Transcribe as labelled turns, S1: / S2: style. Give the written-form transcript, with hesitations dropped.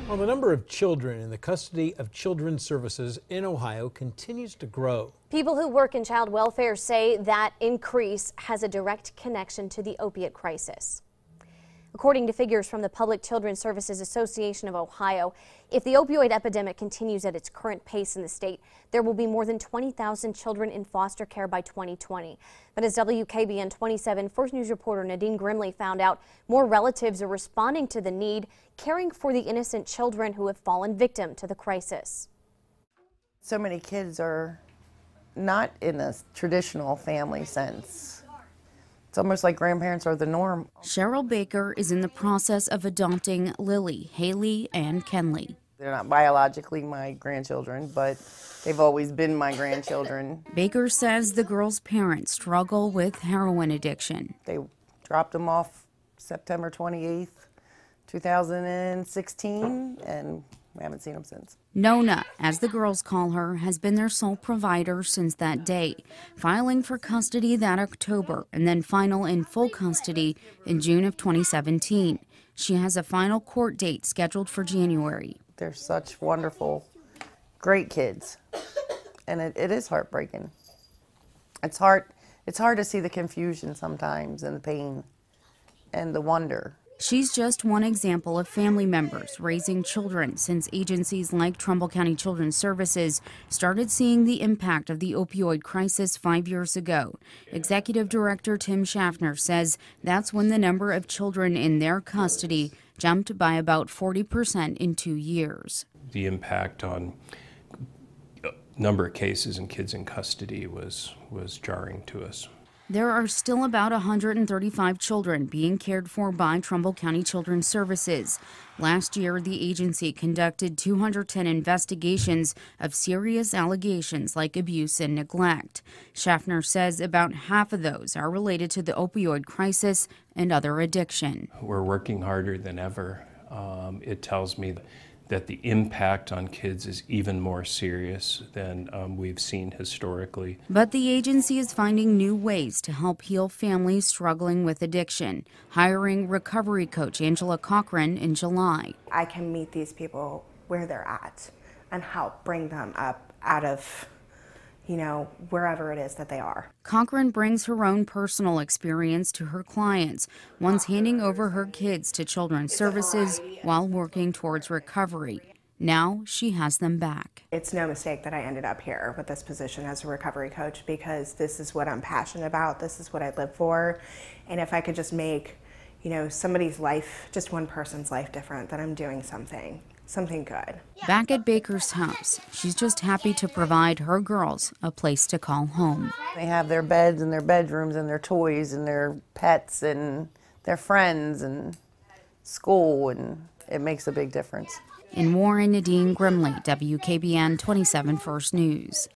S1: Well, the number of children in the custody of children's services in Ohio continues to grow.
S2: People who work in child welfare say that increase has a direct connection to the opiate crisis. According to figures from the Public Children's Services Association of Ohio, if the opioid epidemic continues at its current pace in the state, there will be more than 20,000 children in foster care by 2020. But as WKBN 27 First News reporter Nadine Grimley found out, more relatives are responding to the need, caring for the innocent children who have fallen victim to the crisis.
S3: So many kids are not in a traditional family sense. It's almost like grandparents are the norm.
S4: Cheryl Baker is in the process of adopting Lily, Haley, and Kenley.
S3: They're not biologically my grandchildren, but they've always been my grandchildren.
S4: Baker says the girls' parents struggle with heroin addiction.
S3: They dropped them off September 28th, 2016, and we haven't seen them since.
S4: Nona, as the girls call her, has been their sole provider since that day, filing for custody that October and then final in full custody in June of 2017. She has a final court date scheduled for January.
S3: They're such wonderful, great kids, and it is heartbreaking. It's hard to see the confusion sometimes and the pain and the wonder.
S4: She's just one example of family members raising children since agencies like Trumbull County Children's Services started seeing the impact of the opioid crisis 5 years ago. Executive Director Tim Schaffner says that's when the number of children in their custody jumped by about 40% in 2 years.
S5: The impact on number of cases and kids in custody was jarring to us.
S4: There are still about 135 children being cared for by Trumbull County Children's Services. Last year, the agency conducted 210 investigations of serious allegations like abuse and neglect. Schaffner says about half of those are related to the opioid crisis and other addiction.
S5: We're working harder than ever. It tells me that the impact on kids is even more serious than we've seen historically.
S4: But the agency is finding new ways to help heal families struggling with addiction, hiring recovery coach Angela Cochran in July.
S6: I can meet these people where they're at and help bring them up out of, wherever it is that they are.
S4: Cochran brings her own personal experience to her clients, once handing over her kids to Children's Services while working towards recovery. Now she has them back.
S6: It's no mistake that I ended up here with this position as a recovery coach, because this is what I'm passionate about. This is what I live for. And if I could just make, somebody's life, just one person's life different, then I'm doing something good.
S4: Back at Baker's house, she's just happy to provide her girls a place to call home.
S3: They have their beds and their bedrooms and their toys and their pets and their friends and school, and it makes a big difference.
S4: In Warren, Nadine Grimley, WKBN 27 First News.